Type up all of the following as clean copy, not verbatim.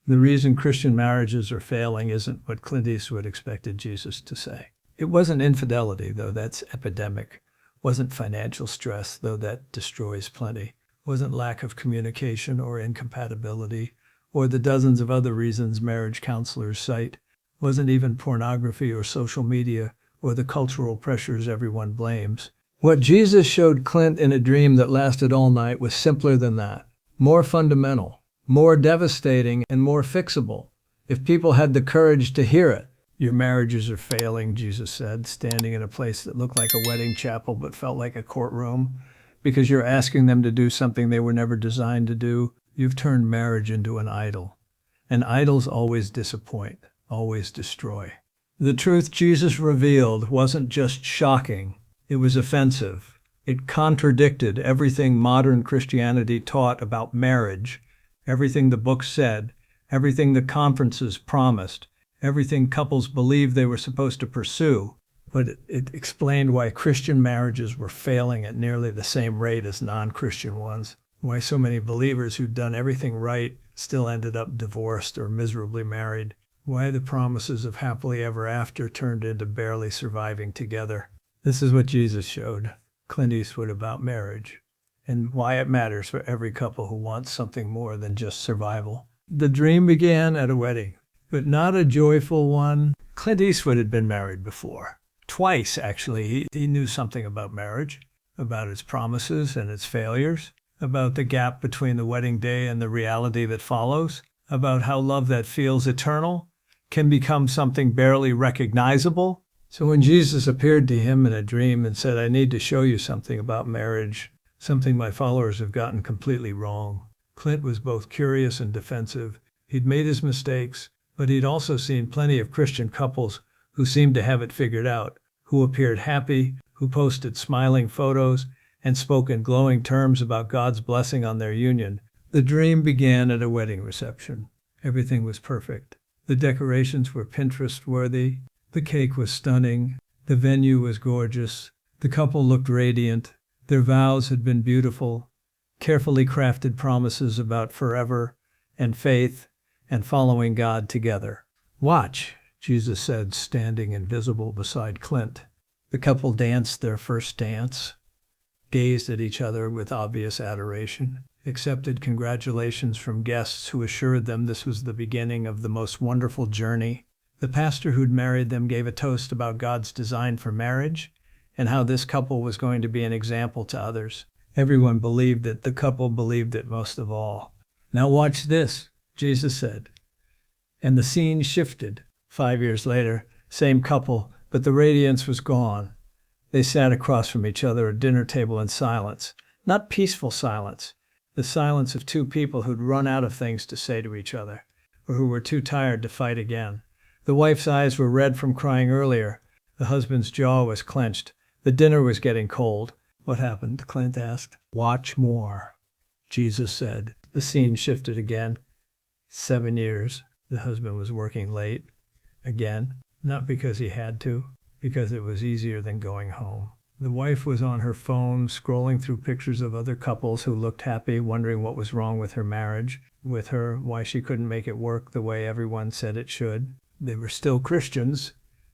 The reason Christian marriages are failing isn't what Clint Eastwood expected Jesus to say. It wasn't infidelity, though that's epidemic. Wasn't financial stress, though that destroys plenty. Wasn't lack of communication or incompatibility, or the dozens of other reasons marriage counselors cite. Wasn't even pornography or social media or the cultural pressures everyone blames. What Jesus showed Clint in a dream that lasted all night was simpler than that. More fundamental, more devastating, and more fixable, if people had the courage to hear it. Your marriages are failing, Jesus said, standing in a place that looked like a wedding chapel but felt like a courtroom, because you're asking them to do something they were never designed to do. You've turned marriage into an idol. And idols always disappoint, always destroy. The truth Jesus revealed wasn't just shocking, it was offensive. It contradicted everything modern Christianity taught about marriage, everything the book said, everything the conferences promised, everything couples believed they were supposed to pursue. But it explained why Christian marriages were failing at nearly the same rate as non-Christian ones, why so many believers who'd done everything right still ended up divorced or miserably married, why the promises of happily ever after turned into barely surviving together. This is what Jesus showed Clint Eastwood about marriage, and why it matters for every couple who wants something more than just survival. The dream began at a wedding, but not a joyful one. Clint Eastwood had been married before. Twice, actually. He knew something about marriage, about its promises and its failures, about the gap between the wedding day and the reality that follows, about how love that feels eternal can become something barely recognizable. So when Jesus appeared to him in a dream and said, "I need to show you something about marriage, something my followers have gotten completely wrong," Clint was both curious and defensive. He'd made his mistakes, but he'd also seen plenty of Christian couples who seemed to have it figured out, who appeared happy, who posted smiling photos, and spoke in glowing terms about God's blessing on their union. The dream began at a wedding reception. Everything was perfect. The decorations were Pinterest-worthy. The cake was stunning. The venue was gorgeous. The couple looked radiant. Their vows had been beautiful, carefully crafted promises about forever and faith and following God together. "Watch," Jesus said, standing invisible beside Clint. The couple danced their first dance, gazed at each other with obvious adoration, accepted congratulations from guests who assured them this was the beginning of the most wonderful journey. The pastor who'd married them gave a toast about God's design for marriage and how this couple was going to be an example to others. Everyone believed it. The couple believed it most of all. "Now watch this," Jesus said. And the scene shifted. 5 years later, same couple, but the radiance was gone. They sat across from each other at a dinner table in silence. Not peaceful silence, the silence of two people who'd run out of things to say to each other, or who were too tired to fight again. The wife's eyes were red from crying earlier. The husband's jaw was clenched. The dinner was getting cold. "What happened?" Clint asked. "Watch more," Jesus said. The scene shifted again. 7 years. The husband was working late. Again. Not because he had to, because it was easier than going home. The wife was on her phone, scrolling through pictures of other couples who looked happy, wondering what was wrong with her marriage, with her, why she couldn't make it work the way everyone said it should. They were still Christians,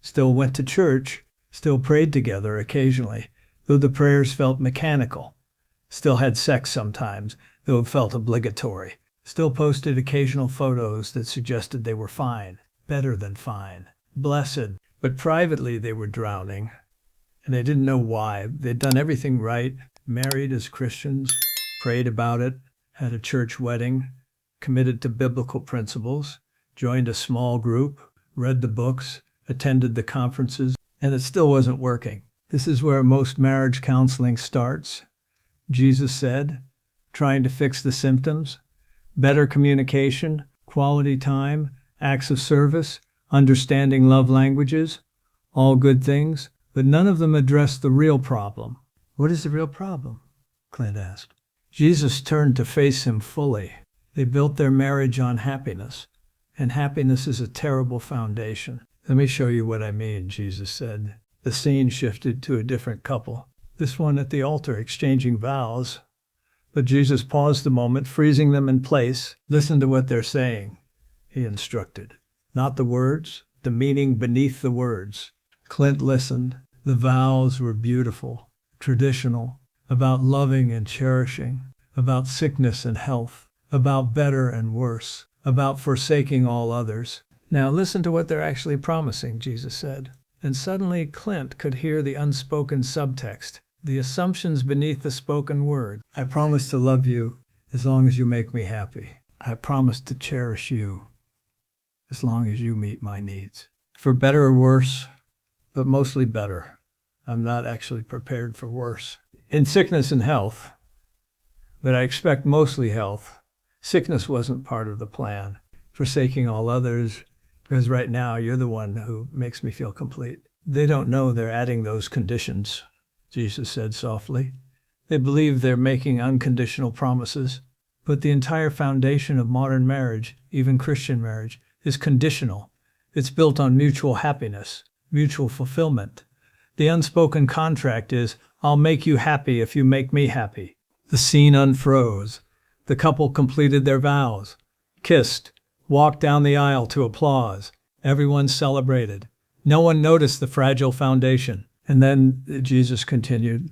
still went to church, still prayed together occasionally, though the prayers felt mechanical, still had sex sometimes, though it felt obligatory, still posted occasional photos that suggested they were fine, better than fine, blessed, but privately they were drowning, and they didn't know why. They'd done everything right, married as Christians, prayed about it, had a church wedding, committed to biblical principles, joined a small group, read the books, attended the conferences, and it still wasn't working. This is where most marriage counseling starts. Jesus said, trying to fix the symptoms, better communication, quality time, acts of service, understanding love languages, all good things, but none of them address the real problem. "What is the real problem?" Clint asked. Jesus turned to face him fully. They built their marriage on happiness, and happiness is a terrible foundation. "Let me show you what I mean," Jesus said. The scene shifted to a different couple, this one at the altar exchanging vows. But Jesus paused a moment, freezing them in place. "Listen to what they're saying," he instructed. Not the words, the meaning beneath the words. Clint listened. The vows were beautiful, traditional, about loving and cherishing, about sickness and health, about better and worse, about forsaking all others. Now listen to what they're actually promising, Jesus said. And suddenly Clint could hear the unspoken subtext, the assumptions beneath the spoken word. I promise to love you as long as you make me happy. I promise to cherish you as long as you meet my needs. For better or worse, but mostly better. I'm not actually prepared for worse. In sickness and health, but I expect mostly health. Sickness wasn't part of the plan. Forsaking all others, because right now you're the one who makes me feel complete. They don't know they're adding those conditions, Jesus said softly. They believe they're making unconditional promises, but the entire foundation of modern marriage, even Christian marriage, is conditional. It's built on mutual happiness, mutual fulfillment. The unspoken contract is, I'll make you happy if you make me happy. The scene unfroze. The couple completed their vows, kissed, walked down the aisle to applause. Everyone celebrated. No one noticed the fragile foundation. And then Jesus continued,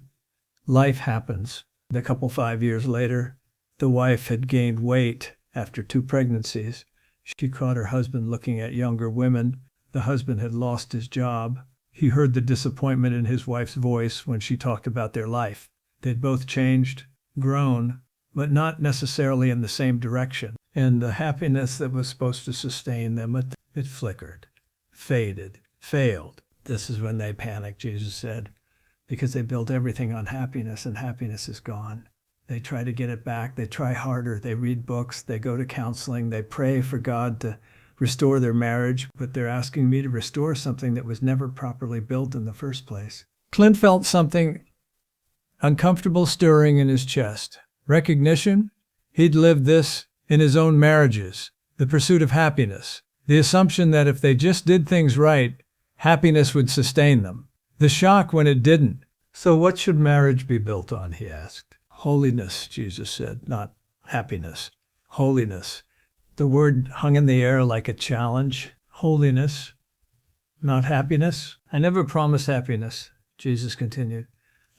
life happens. A couple 5 years later, the wife had gained weight after 2 pregnancies. She caught her husband looking at younger women. The husband had lost his job. He heard the disappointment in his wife's voice when she talked about their life. They'd both changed, grown, but not necessarily in the same direction. And the happiness that was supposed to sustain them, it flickered, faded, failed. This is when they panicked, Jesus said, because they built everything on happiness, and happiness is gone. They try to get it back. They try harder. They read books. They go to counseling. They pray for God to restore their marriage, but they're asking me to restore something that was never properly built in the first place. Clint felt something uncomfortable stirring in his chest. Recognition? He'd lived this in his own marriages. The pursuit of happiness. The assumption that if they just did things right, happiness would sustain them. The shock when it didn't. So what should marriage be built on, he asked. Holiness, Jesus said, not happiness. Holiness. The word hung in the air like a challenge. Holiness, not happiness. I never promised happiness, Jesus continued.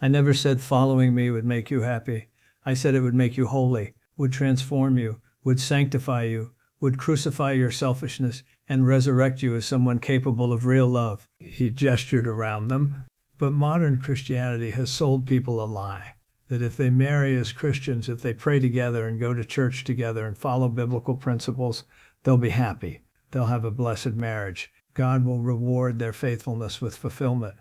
I never said following me would make you happy. I said it would make you holy, would transform you, would sanctify you, would crucify your selfishness and resurrect you as someone capable of real love. He gestured around them. But modern Christianity has sold people a lie, that if they marry as Christians, if they pray together and go to church together and follow biblical principles, they'll be happy. They'll have a blessed marriage. God will reward their faithfulness with fulfillment.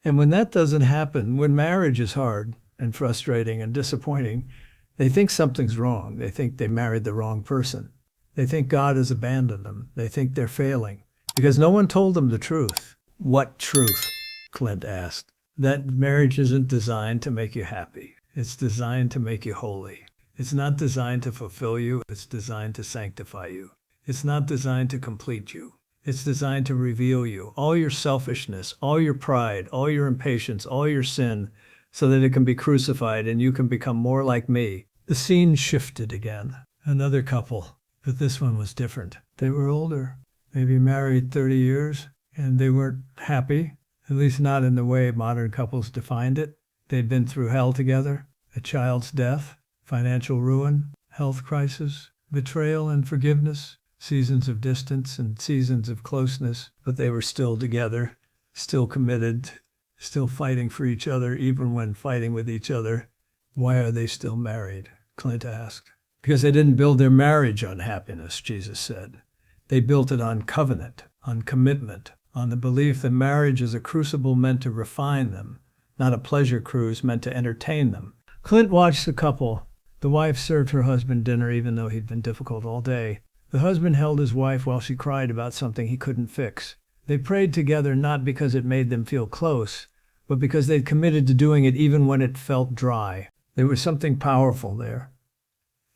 And when that doesn't happen, when marriage is hard and frustrating and disappointing, they think something's wrong. They think they married the wrong person. They think God has abandoned them. They think they're failing because no one told them the truth. What truth? Clint asked. That marriage isn't designed to make you happy. It's designed to make you holy. It's not designed to fulfill you. It's designed to sanctify you. It's not designed to complete you. It's designed to reveal you, all your selfishness, all your pride, all your impatience, all your sin, so that it can be crucified and you can become more like me. The scene shifted again. Another couple, but this one was different. They were older, maybe married 30 years, and they weren't happy, at least not in the way modern couples defined it. They'd been through hell together, a child's death, financial ruin, health crisis, betrayal and forgiveness, seasons of distance and seasons of closeness, but they were still together, still committed, still fighting for each other, even when fighting with each other. Why are they still married? Clint asked. Because they didn't build their marriage on happiness, Jesus said. They built it on covenant, on commitment, on the belief that marriage is a crucible meant to refine them, not a pleasure cruise meant to entertain them. Clint watched the couple. The wife served her husband dinner even though he'd been difficult all day. The husband held his wife while she cried about something he couldn't fix. They prayed together not because it made them feel close, but because they'd committed to doing it even when it felt dry. There was something powerful there,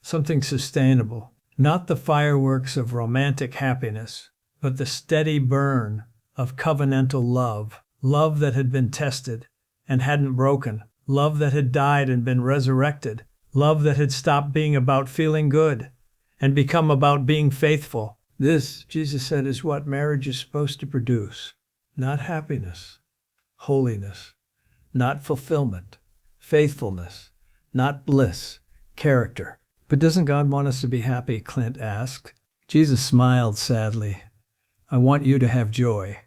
something sustainable. Not the fireworks of romantic happiness, but the steady burn of covenantal love, love that had been tested and hadn't broken, love that had died and been resurrected, love that had stopped being about feeling good and become about being faithful. This, Jesus said, is what marriage is supposed to produce. Not happiness, holiness, not fulfillment, faithfulness, not bliss, character. But doesn't God want us to be happy? Clint asked. Jesus smiled sadly. I want you to have joy,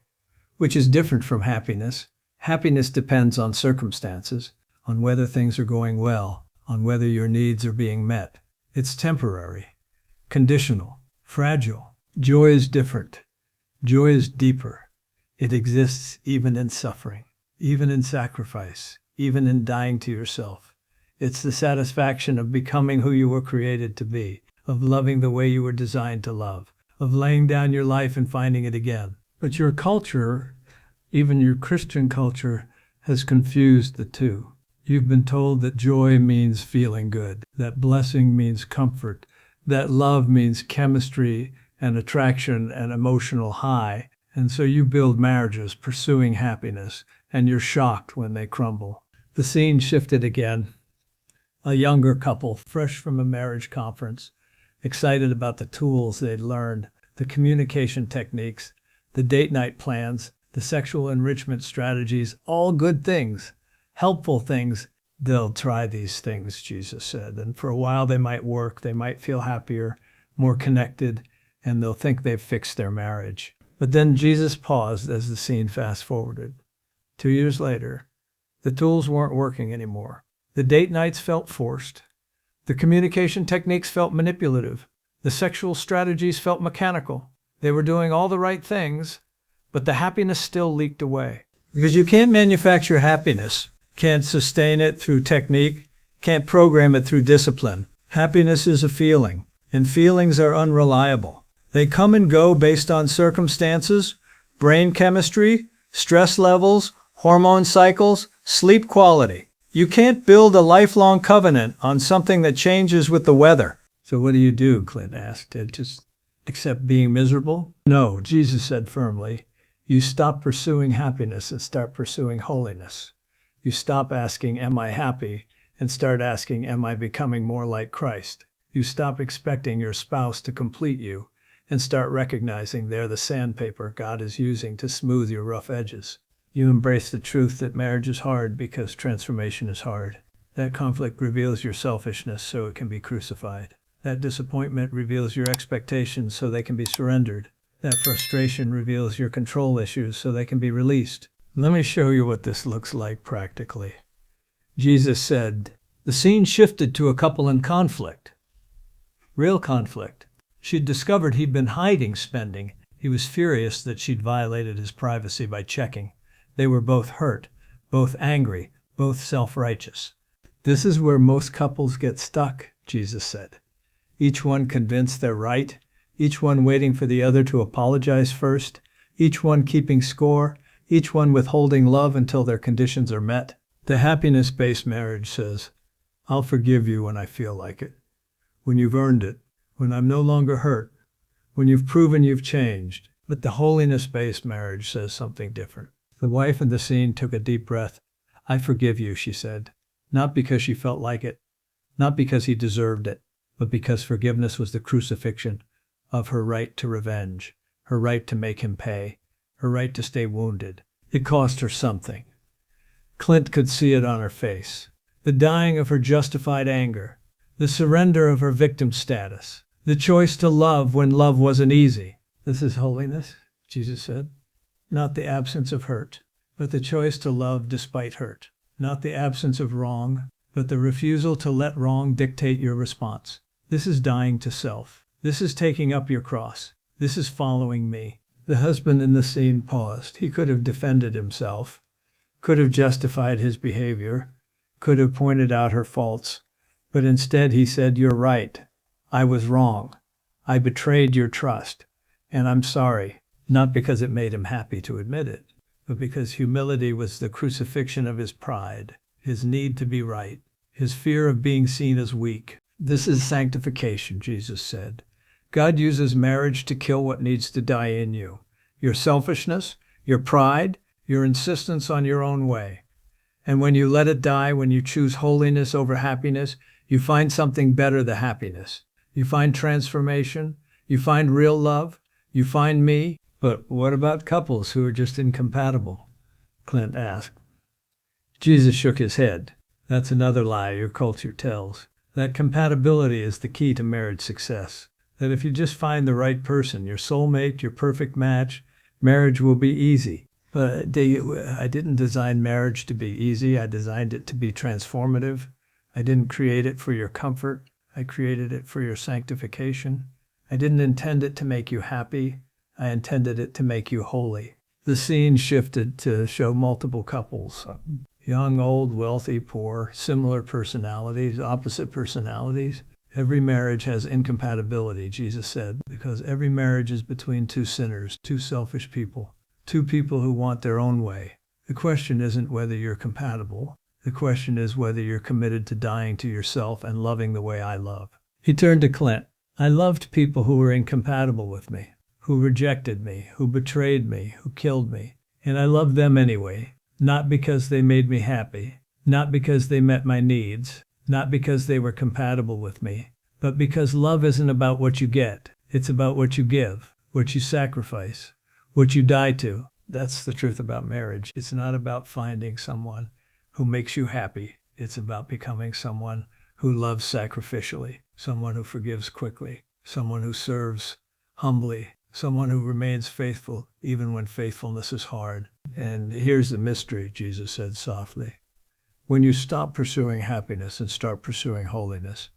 which is different from happiness. Happiness depends on circumstances, on whether things are going well, on whether your needs are being met. It's temporary, conditional, fragile. Joy is different. Joy is deeper. It exists even in suffering, even in sacrifice, even in dying to yourself. It's the satisfaction of becoming who you were created to be, of loving the way you were designed to love, of laying down your life and finding it again. But your culture, even your Christian culture, has confused the two. You've been told that joy means feeling good, that blessing means comfort, that love means chemistry and attraction and emotional high. And so you build marriages pursuing happiness, and you're shocked when they crumble. The scene shifted again. A younger couple, fresh from a marriage conference, excited about the tools they'd learned, the communication techniques, the date night plans, the sexual enrichment strategies, all good things, helpful things. They'll try these things, Jesus said, and for a while they might work, they might feel happier, more connected, and they'll think they've fixed their marriage. But then Jesus paused as the scene fast-forwarded. 2 years later, the tools weren't working anymore. The date nights felt forced. The communication techniques felt manipulative. The sexual strategies felt mechanical. They were doing all the right things, but the happiness still leaked away. Because you can't manufacture happiness, can't sustain it through technique, can't program it through discipline. Happiness is a feeling, and feelings are unreliable. They come and go based on circumstances, brain chemistry, stress levels, hormone cycles, sleep quality. You can't build a lifelong covenant on something that changes with the weather. So what do you do? Clint asked. Just accept being miserable? No, Jesus said firmly. You stop pursuing happiness and start pursuing holiness. You stop asking, am I happy? And start asking, am I becoming more like Christ? You stop expecting your spouse to complete you and start recognizing they're the sandpaper God is using to smooth your rough edges. You embrace the truth that marriage is hard because transformation is hard. That conflict reveals your selfishness so it can be crucified. That disappointment reveals your expectations so they can be surrendered. That frustration reveals your control issues so they can be released. Let me show you what this looks like practically. Jesus said, the scene shifted to a couple in conflict. Real conflict. She'd discovered he'd been hiding spending. He was furious that she'd violated his privacy by checking. They were both hurt, both angry, both self-righteous. This is where most couples get stuck, Jesus said. Each one convinced they're right, each one waiting for the other to apologize first, each one keeping score, each one withholding love until their conditions are met. The happiness-based marriage says, I'll forgive you when I feel like it, when you've earned it, when I'm no longer hurt, when you've proven you've changed. But the holiness-based marriage says something different. The wife in the scene took a deep breath. I forgive you, she said, not because she felt like it, not because he deserved it, but because forgiveness was the crucifixion of her right to revenge, her right to make him pay, her right to stay wounded. It cost her something. Clint could see it on her face. The dying of her justified anger, the surrender of her victim status, the choice to love when love wasn't easy. This is holiness, Jesus said. Not the absence of hurt, but the choice to love despite hurt. Not the absence of wrong, but the refusal to let wrong dictate your response. This is dying to self. This is taking up your cross. This is following me. The husband in the scene paused. He could have defended himself, could have justified his behavior, could have pointed out her faults, but instead he said, you're right. I was wrong. I betrayed your trust, and I'm sorry. Not because it made him happy to admit it, but because humility was the crucifixion of his pride, his need to be right, his fear of being seen as weak. This is sanctification, Jesus said. God uses marriage to kill what needs to die in you. Your selfishness, your pride, your insistence on your own way. And when you let it die, when you choose holiness over happiness, you find something better than happiness. You find transformation, You find real love. You find me. But what about couples who are just incompatible? Clint asked. Jesus shook his head. That's another lie your culture tells. That compatibility is the key to marriage success. That if you just find the right person, your soulmate, your perfect match, marriage will be easy. But I didn't design marriage to be easy. I designed it to be transformative. I didn't create it for your comfort. I created it for your sanctification. I didn't intend it to make you happy. I intended it to make you holy. The scene shifted to show multiple couples. Young, old, wealthy, poor, similar personalities, opposite personalities. Every marriage has incompatibility, Jesus said, because every marriage is between two sinners, two selfish people, two people who want their own way. The question isn't whether you're compatible. The question is whether you're committed to dying to yourself and loving the way I love. He turned to Clint. I loved people who were incompatible with me, who rejected me, who betrayed me, who killed me. And I loved them anyway, not because they made me happy, not because they met my needs, not because they were compatible with me, but because love isn't about what you get. It's about what you give, what you sacrifice, what you die to. That's the truth about marriage. It's not about finding someone who makes you happy. It's about becoming someone who loves sacrificially, someone who forgives quickly, someone who serves humbly, someone who remains faithful even when faithfulness is hard. And here's the mystery, Jesus said softly. When you stop pursuing happiness and start pursuing holiness,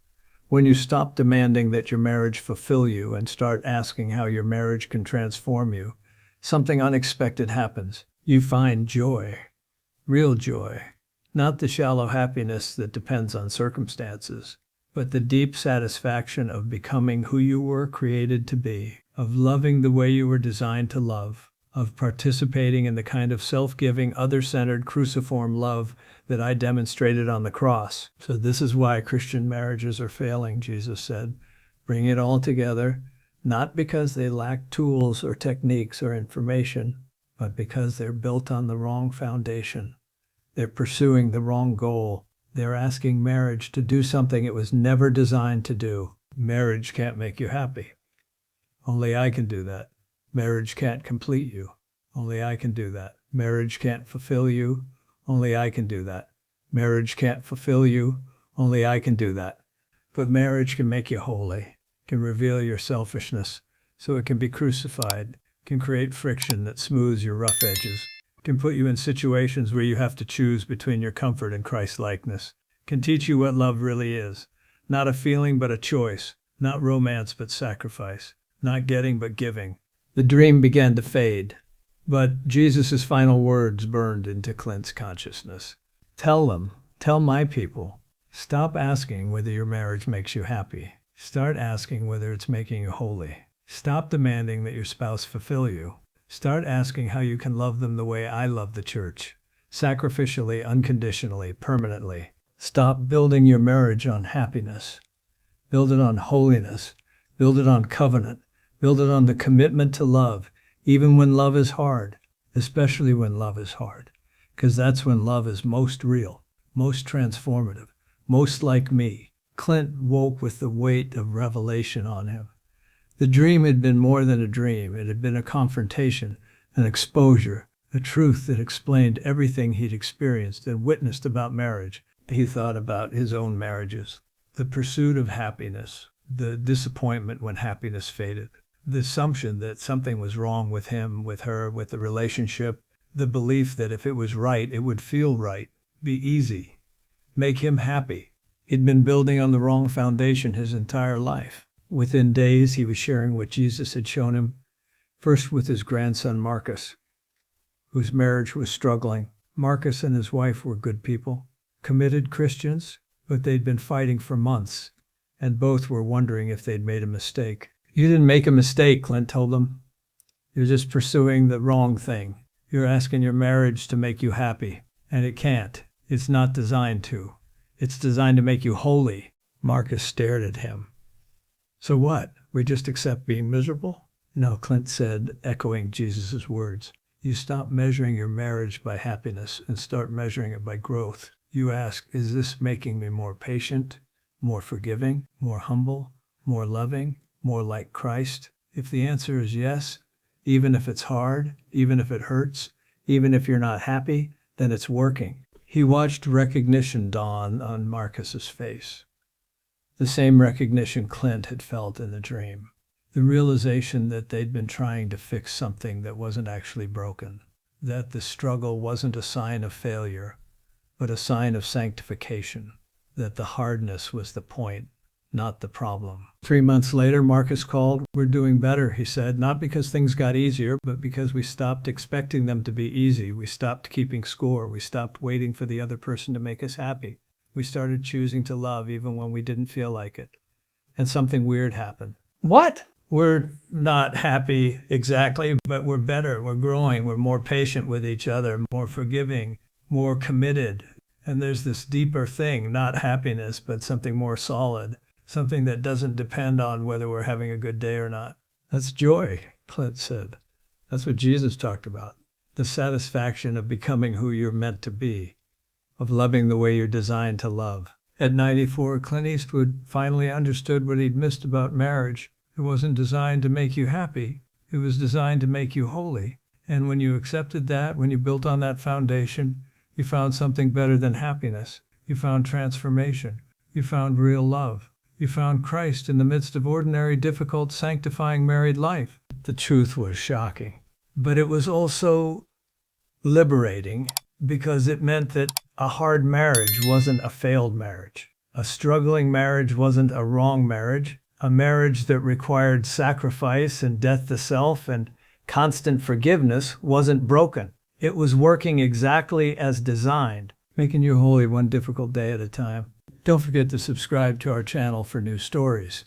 when you stop demanding that your marriage fulfill you and start asking how your marriage can transform you, something unexpected happens. You find joy, real joy, not the shallow happiness that depends on circumstances, but the deep satisfaction of becoming who you were created to be, of loving the way you were designed to love, of participating in the kind of self-giving, other-centered, cruciform love that I demonstrated on the cross. So this is why Christian marriages are failing, Jesus said. Bring it all together, not because they lack tools or techniques or information, but because they're built on the wrong foundation. They're pursuing the wrong goal. They're asking marriage to do something it was never designed to do. Marriage can't make you happy. Only I can do that. Marriage can't complete you. Only I can do that. Marriage can't fulfill you. Only I can do that. Marriage can't fulfill you. Only I can do that. But marriage can make you holy, can reveal your selfishness so it can be crucified, can create friction that smooths your rough edges, can put you in situations where you have to choose between your comfort and Christ-likeness, can teach you what love really is. Not a feeling but a choice, not romance but sacrifice, not getting but giving. The dream began to fade, but Jesus' final words burned into Clint's consciousness. Tell them, tell my people, stop asking whether your marriage makes you happy. Start asking whether it's making you holy. Stop demanding that your spouse fulfill you. Start asking how you can love them the way I love the church, sacrificially, unconditionally, permanently. Stop building your marriage on happiness. Build it on holiness. Build it on covenant. Build it on the commitment to love, even when love is hard, especially when love is hard, because that's when love is most real, most transformative, most like me. Clint woke with the weight of revelation on him. The dream had been more than a dream. It had been a confrontation, an exposure, a truth that explained everything he'd experienced and witnessed about marriage. He thought about his own marriages, the pursuit of happiness, the disappointment when happiness faded, the assumption that something was wrong with him, with her, with the relationship, the belief that if it was right, it would feel right, be easy, make him happy. He'd been building on the wrong foundation his entire life. Within days, he was sharing what Jesus had shown him, first with his grandson Marcus, whose marriage was struggling. Marcus and his wife were good people, committed Christians, but they'd been fighting for months, and both were wondering if they'd made a mistake. You didn't make a mistake, Clint told them. You're just pursuing the wrong thing. You're asking your marriage to make you happy, and it can't. It's not designed to. It's designed to make you holy. Marcus stared at him. So what? We just accept being miserable? No, Clint said, echoing Jesus' words. You stop measuring your marriage by happiness and start measuring it by growth. You ask, is this making me more patient, more forgiving, more humble, more loving, more like Christ? If the answer is yes, even if it's hard, even if it hurts, even if you're not happy, then it's working. He watched recognition dawn on Marcus's face. The same recognition Clint had felt in the dream. The realization that they'd been trying to fix something that wasn't actually broken. That the struggle wasn't a sign of failure, but a sign of sanctification. That the hardness was the point, not the problem. 3 months later, Marcus called. "We're doing better," he said, "not because things got easier, but because we stopped expecting them to be easy. We stopped keeping score. We stopped waiting for the other person to make us happy. We started choosing to love even when we didn't feel like it." And something weird happened. What? We're not happy exactly, but we're better. We're growing. We're more patient with each other, more forgiving, more committed. And there's this deeper thing, not happiness, but something more solid, something that doesn't depend on whether we're having a good day or not. That's joy, Clint said. That's what Jesus talked about. The satisfaction of becoming who you're meant to be, of loving the way you're designed to love. At 94, Clint Eastwood finally understood what he'd missed about marriage. It wasn't designed to make you happy. It was designed to make you holy. And when you accepted that, when you built on that foundation, you found something better than happiness. You found transformation. You found real love. You found Christ in the midst of ordinary, difficult, sanctifying married life. The truth was shocking. But it was also liberating because it meant that a hard marriage wasn't a failed marriage. A struggling marriage wasn't a wrong marriage. A marriage that required sacrifice and death to self and constant forgiveness wasn't broken. It was working exactly as designed, making you holy one difficult day at a time. Don't forget to subscribe to our channel for new stories.